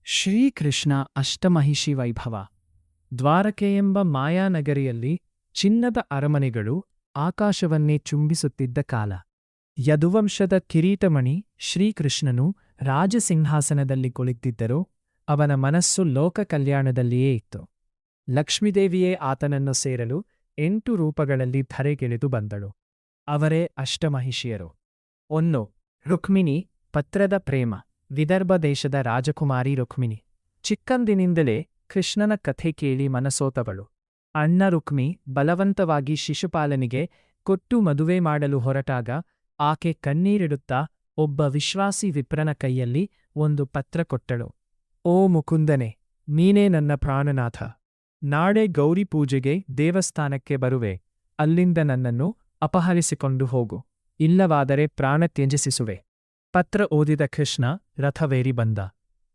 ಶ್ರೀಕೃಷ್ಣ ಅಷ್ಟಮಹಿಷಿ ವೈಭವ. ದ್ವಾರಕೆ ಎಂಬ ಮಾಯಾನಗರಿಯಲ್ಲಿ ಚಿನ್ನದ ಅರಮನೆಗಳು ಆಕಾಶವನ್ನೇ ಚುಂಬಿಸುತ್ತಿದ್ದ ಕಾಲ. ಯದುವಂಶದ ಕಿರೀಟಮಣಿ ಶ್ರೀಕೃಷ್ಣನು ರಾಜಸಿಂಹಾಸನದಲ್ಲಿ ಕುಳಿತಿದ್ದರೂ ಅವನ ಮನಸ್ಸು ಲೋಕ ಕಲ್ಯಾಣದಲ್ಲಿಯೇ ಇತ್ತು. ಲಕ್ಷ್ಮೀದೇವಿಯೇ ಆತನನ್ನು ಸೇರಲು 8 ರೂಪಗಳಲ್ಲಿ ಧರೆಗಿಳಿದು ಬಂದಳು. ಅವರೇ ಅಷ್ಟಮಹಿಷಿಯರು. 1. ರುಕ್ಮಿಣಿ, ಪತ್ರದ ಪ್ರೇಮ. ವಿದರ್ಭ ದೇಶದ ರಾಜಕುಮಾರಿ ರುಕ್ಮಿಣಿ ಚಿಕ್ಕಂದಿನಿಂದಲೇ ಕೃಷ್ಣನ ಕಥೆ ಕೇಳಿ ಮನಸೋತವಳು. ಅಣ್ಣ ರುಕ್ಮಿ ಬಲವಂತವಾಗಿ ಶಿಶುಪಾಲನಿಗೆ ಕೊಟ್ಟು ಮದುವೆ ಮಾಡಲು ಹೊರಟಾಗ ಆಕೆ ಕಣ್ಣೀರಿಡುತ್ತಾ ಒಬ್ಬ ವಿಶ್ವಾಸಿ ವಿಪ್ರನ ಕೈಯಲ್ಲಿ ಒಂದು ಪತ್ರ ಕೊಟ್ಟಳು. ಓ ಮುಕುಂದನೆ, ನೀನೇ ನನ್ನ ಪ್ರಾಣನಾಥ. ನಾಳೆ ಗೌರಿ ಪೂಜೆಗೆ ದೇವಸ್ಥಾನಕ್ಕೆ ಬರುವೆ. ಅಲ್ಲಿಂದ ನನ್ನನ್ನು ಅಪಹರಿಸಿಕೊಂಡು ಹೋಗು, ಇಲ್ಲವಾದರೆ ಪ್ರಾಣ ತ್ಯಜಿಸುವೆ. ಪತ್ರ ಓದಿದ ಕೃಷ್ಣ ರಥವೇರಿ ಬಂದ.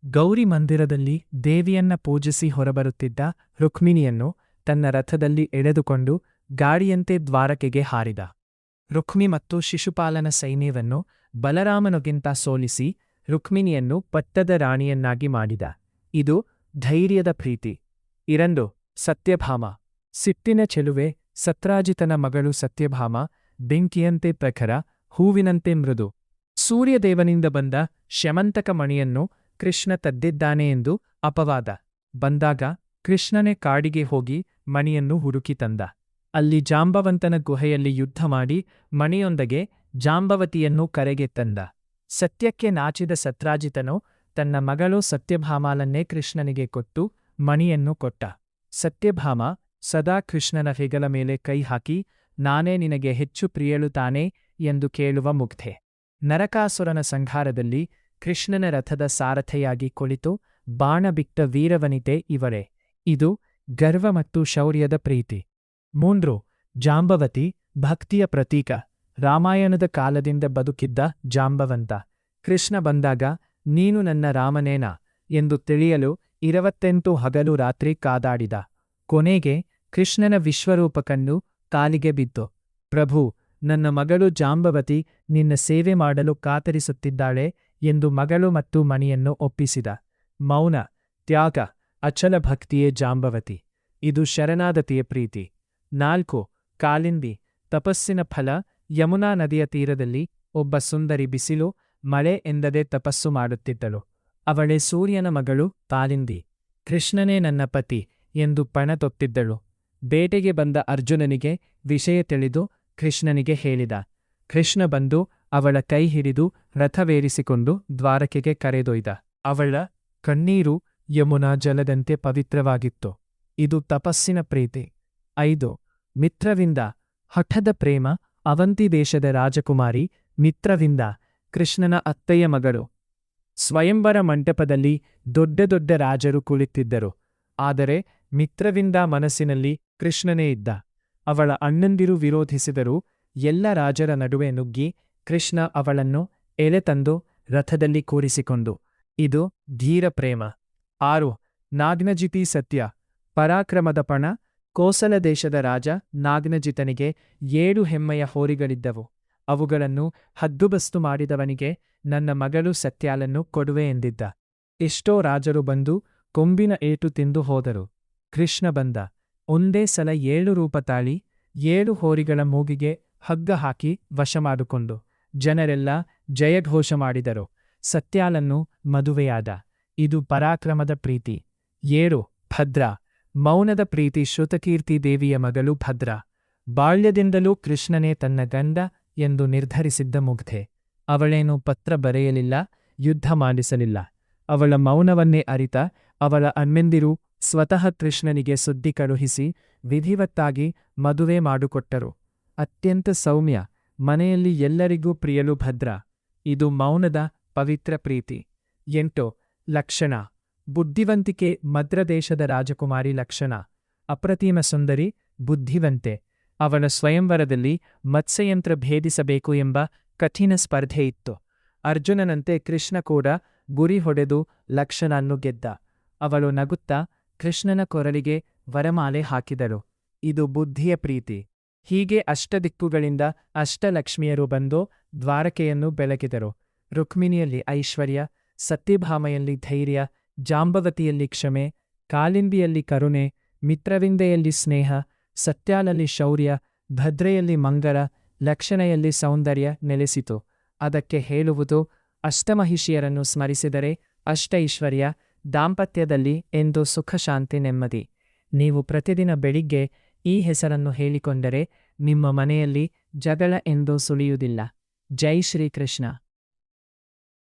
ಗೌರಿ ಮಂದಿರದಲ್ಲಿ ದೇವಿಯನ್ನ ಪೂಜಿಸಿ ಹೊರಬರುತ್ತಿದ್ದ ರುಕ್ಮಿಣಿಯನ್ನು ತನ್ನ ರಥದಲ್ಲಿ ಎಳೆದುಕೊಂಡು ಗಾಡಿಯಂತೆ ದ್ವಾರಕೆಗೆ ಹಾರಿದ. ರುಕ್ಮಿ ಮತ್ತು ಶಿಶುಪಾಲನ ಸೈನ್ಯವನ್ನು ಬಲರಾಮನಿಗಿಂತ ಸೋಲಿಸಿ ರುಕ್ಮಿಣಿಯನ್ನು ಪಟ್ಟದ ರಾಣಿಯನ್ನಾಗಿ ಮಾಡಿದ. ಇದು ಧೈರ್ಯದ ಪ್ರೀತಿ. 2. ಸತ್ಯಭಾಮ. ಸಿಟ್ಟಿನ ಚೆಲುವೆ ಸತ್ರಾಜಿತನ ಮಗಳು ಸತ್ಯಭಾಮ ಬೆಂಕಿಯಂತೆ ಪ್ರಖರ, ಹೂವಿನಂತೆ ಮೃದು. ಸೂರ್ಯದೇವನಿಂದ ಬಂದ ಶ್ಯಮಂತಕ ಮಣಿಯನ್ನು ಕೃಷ್ಣ ತದ್ದಿದ್ದಾನೆ ಎಂದು ಅಪವಾದ ಬಂದಾಗ ಕೃಷ್ಣನೇ ಕಾಡಿಗೆ ಹೋಗಿ ಮಣಿಯನ್ನು ಹುಡುಕಿ ತಂದ. ಅಲ್ಲಿ ಜಾಂಬವಂತನ ಗುಹೆಯಲ್ಲಿ ಯುದ್ಧ ಮಾಡಿ ಮಣಿಯೊಂದಗೆ ಜಾಂಬವತಿಯನ್ನು ಕರೆಗೆ ತಂದ. ಸತ್ಯಕ್ಕೆ ನಾಚಿದ ಸತ್ರಾಜಿತನು ತನ್ನ ಮಗಳು ಸತ್ಯಭಾಮಾಳನ್ನೇ ಕೃಷ್ಣನಿಗೆ ಕೊಟ್ಟು ಮಣಿಯನ್ನು ಕೊಟ್ಟ. ಸತ್ಯಭಾಮ ಸದಾ ಕೃಷ್ಣನ ಹೆಗಲ ಮೇಲೆ ಕೈ ಹಾಕಿ ನಾನೇ ನಿನಗೆ ಹೆಚ್ಚು ಪ್ರಿಯಳು ತಾನೇ ಎಂದು ಕೇಳುವ ಮುಗ್ಧೆ. ನರಕಾಸುರನ ಸಂಹಾರದಲ್ಲಿ ಕೃಷ್ಣನ ರಥದ ಸಾರಥಿಯಾಗಿ ಕುಳಿತು ಬಾಣ ಬಿಟ್ಟ ವೀರವನಿತೆ ಇವಳೇ. ಇದು ಗರ್ವ ಮತ್ತು ಶೌರ್ಯದ ಪ್ರೀತಿ. 3. ಜಾಂಬವತಿ, ಭಕ್ತಿಯ ಪ್ರತೀಕ. ರಾಮಾಯಣದ ಕಾಲದಿಂದ ಬದುಕಿದ್ದ ಜಾಂಬವಂತ ಕೃಷ್ಣ ಬಂದಾಗ ನೀನು ನನ್ನ ರಾಮನೇನಾ ಎಂದು ತಿಳಿಯಲು 28 ಹಗಲು ರಾತ್ರಿ ಕಾದಾಡಿದ. ಕೊನೆಗೆ ಕೃಷ್ಣನ ವಿಶ್ವರೂಪಕನ್ನು ಕಾಲಿಗೆ ಬಿದ್ದು, ಪ್ರಭು, ನನ್ನ ಮಗಳು ಜಾಂಬವತಿ ನಿನ್ನ ಸೇವೆ ಮಾಡಲು ಕಾತರಿಸುತ್ತಿದ್ದಾಳೆ ಎಂದು ಮಗಳು ಮತ್ತು ಮಣಿಯನ್ನು ಒಪ್ಪಿಸಿದ. ಮೌನ, ತ್ಯಾಗ, ಅಚಲ ಭಕ್ತಿಯೇ ಜಾಂಬವತಿ. ಇದು ಶರಣಾಗತಿಯ ಪ್ರೀತಿ. 4. ಕಾಲಿಂದಿ, ತಪಸ್ಸಿನ ಫಲ. ಯಮುನಾ ನದಿಯ ತೀರದಲ್ಲಿ ಒಬ್ಬ ಸುಂದರಿ ಬಿಸಿಲು ಮಳೆ ಎಂದದೇ ತಪಸ್ಸು ಮಾಡುತ್ತಿದ್ದಳು. ಅವಳೇ ಸೂರ್ಯನ ಮಗಳು ಕಾಲಿಂದಿ. ಕೃಷ್ಣನೇ ನನ್ನ ಪತಿ ಎಂದು ಪಣತೊತ್ತಿದ್ದಳು. ಬೇಟೆಗೆ ಬಂದ ಅರ್ಜುನನಿಗೆ ವಿಷಯ ತಿಳಿದು ಕೃಷ್ಣನಿಗೆ ಹೇಳಿದ. ಕೃಷ್ಣ ಬಂದು ಅವಳ ಕೈ ಹಿಡಿದು ರಥವೇರಿಸಿಕೊಂಡು ದ್ವಾರಕೆಗೆ ಕರೆದೊಯ್ದ. ಅವಳ ಕಣ್ಣೀರು ಯಮುನಾ ಜಲದಂತೆ ಪವಿತ್ರವಾಗಿತ್ತು. ಇದು ತಪಸ್ಸಿನ ಪ್ರೀತಿ. 5. ಮಿತ್ರವಿಂದ, ಹಠದ ಪ್ರೇಮ. ಅವಂತಿ ದೇಶದ ರಾಜಕುಮಾರಿ ಮಿತ್ರವಿಂದ ಕೃಷ್ಣನ ಅತ್ತೆಯ ಮಗಳು. ಸ್ವಯಂವರ ಮಂಟಪದಲ್ಲಿ ದೊಡ್ಡ ದೊಡ್ಡ ರಾಜರು ಕುಳಿತಿದ್ದರು. ಆದರೆ ಮಿತ್ರವಿಂದ ಮನಸ್ಸಿನಲ್ಲಿ ಕೃಷ್ಣನೇ ಇದ್ದ. ಅವಳ ಅಣ್ಣಂದಿರು ವಿರೋಧಿಸಿದರೂ ಎಲ್ಲ ರಾಜರ ನಡುವೆ ನುಗ್ಗಿ ಕೃಷ್ಣ ಅವಳನ್ನು ಎಳೆತಂದು ರಥದಲ್ಲಿ ಕೂರಿಸಿಕೊಂಡು. ಇದು ಧೀರ ಪ್ರೇಮ. 6. ನಾಗ್ನಜಿತಿ ಸತ್ಯ, ಪರಾಕ್ರಮದ ಪಣ. ಕೋಸಲ ದೇಶದ ರಾಜ ನಾಗ್ನಜಿತನಿಗೆ 7 ಹೆಮ್ಮೆಯ ಹೋರಿಗಳಿದ್ದವು. ಅವುಗಳನ್ನು ಹದ್ದುಬಸ್ತು ಮಾಡಿದವನಿಗೆ ನನ್ನ ಮಗಳು ಸತ್ಯಾಳನ್ನು ಕೊಡುವೆ ಎಂದಿದ್ದ. ಎಷ್ಟೋ ರಾಜರು ಬಂದು ಕೊಂಬಿನ ಏಟು ತಿಂದು ಹೋದರು. ಕೃಷ್ಣ ಬಂದ. ಒಂದೇ ಸಲ 7 ರೂಪ ತಾಳಿ 7 ಹೋರಿಗಳ ಮೂಗಿಗೆ ಹಗ್ಗ ಹಾಕಿ ವಶ ಮಾಡಿಕೊಂಡು ಜನರೆಲ್ಲ ಜಯಘೋಷ ಮಾಡಿದರು. ಸತ್ಯಾಳನ್ನು ಮದುವೆಯಾದ. ಇದು ಪರಾಕ್ರಮದ ಪ್ರೀತಿ. 7. ಭದ್ರ, ಮೌನದ ಪ್ರೀತಿ. ಶ್ರುತಕೀರ್ತಿ ದೇವಿಯ ಮಗಳು ಭದ್ರ. ಬಾಲ್ಯದಿಂದಲೂ ಕೃಷ್ಣನೇ ತನ್ನ ಗಂಡ ಎಂದು ನಿರ್ಧರಿಸಿದ್ದ ಮುಗ್ಧೆ. ಅವಳೇನು ಪತ್ರ ಬರೆಯಲಿಲ್ಲ, ಯುದ್ಧ ಮಾಡಿಸಲಿಲ್ಲ. ಅವಳ ಮೌನವನ್ನೇ ಅರಿತ ಅವಳ ಅಣ್ಣಂದಿರು ಸ್ವತಃ ಕೃಷ್ಣನಿಗೆ ಸುದ್ದಿ ಕಳುಹಿಸಿ ವಿಧಿವತ್ತಾಗಿ ಮದುವೆ ಮಾಡಿಕೊಟ್ಟರು. ಅತ್ಯಂತ ಸೌಮ್ಯ, ಮನೆಯಲ್ಲಿ ಎಲ್ಲರಿಗೂ ಪ್ರಿಯಳು ಭದ್ರ. ಇದು ಮೌನದ ಪವಿತ್ರ ಪ್ರೀತಿ. 8. ಲಕ್ಷಣ, ಬುದ್ಧಿವಂತಿಕೆ. ಮದ್ರದೇಶದ ರಾಜಕುಮಾರಿ ಲಕ್ಷಣ ಅಪ್ರತಿಮ ಸುಂದರಿ, ಬುದ್ಧಿವಂತೆ. ಅವಳ ಸ್ವಯಂವರದಲ್ಲಿ ಮತ್ಸ್ಯಯಂತ್ರ ಭೇದಿಸಬೇಕು ಎಂಬ ಕಠಿಣ ಸ್ಪರ್ಧೆ ಇತ್ತು. ಅರ್ಜುನನಂತೆ ಕೃಷ್ಣ ಕೂಡ ಗುರಿ ಹೊಡೆದು ಲಕ್ಷಣನ್ನು ಗೆದ್ದ. ಅವಳು ನಗುತ್ತಾ ಕೃಷ್ಣನ ಕೊರಳಿಗೆ ವರಮಾಲೆ ಹಾಕಿದಳು. ಇದು ಬುದ್ಧಿಯ ಪ್ರೀತಿ. ಹೀಗೆ ಅಷ್ಟದಿಕ್ಕುಗಳಿಂದ ಅಷ್ಟಲಕ್ಷ್ಮಿಯರು ಬಂದು ದ್ವಾರಕೆಯನ್ನು ಬೆಳಗಿದರು. ರುಕ್ಮಿಣಿಯಲ್ಲಿ ಐಶ್ವರ್ಯ, ಸತ್ಯಭಾಮೆಯಲ್ಲಿ ಧೈರ್ಯ, ಜಾಂಬವತಿಯಲ್ಲಿ ಕ್ಷಮೆ, ಕಾಲಿಂಬಿಯಲ್ಲಿ ಕರುಣೆ, ಮಿತ್ರವಿಂದೆಯಲ್ಲಿ ಸ್ನೇಹ, ಸತ್ಯಾಲಲ್ಲಿ ಶೌರ್ಯ, ಭದ್ರೆಯಲ್ಲಿ ಮಂಗಲ, ಲಕ್ಷಣೆಯಲ್ಲಿ ಸೌಂದರ್ಯ ನೆಲೆಸಿತು. ಅದಕ್ಕೆ ಹೇಳುವುದು, ಅಷ್ಟಮಹಿಷಿಯರನ್ನು ಸ್ಮರಿಸಿದರೆ ಅಷ್ಟೈಶ್ವರ್ಯ, ದಾಂಪತ್ಯದಲ್ಲಿ ಎಂದು ಸುಖ ಶಾಂತಿ ನೆಮ್ಮದಿ. ನೀವು ಪ್ರತಿದಿನ ಬೆಳಿಗ್ಗೆ ಈ ಹೆಸರನ್ನು ಹೇಳಿಕೊಂಡರೆ ನಿಮ್ಮ ಮನೆಯಲ್ಲಿ ಜಗಳ ಎಂದೂ ಸುಳಿಯುವುದಿಲ್ಲ. ಜೈ ಶ್ರೀಕೃಷ್ಣ.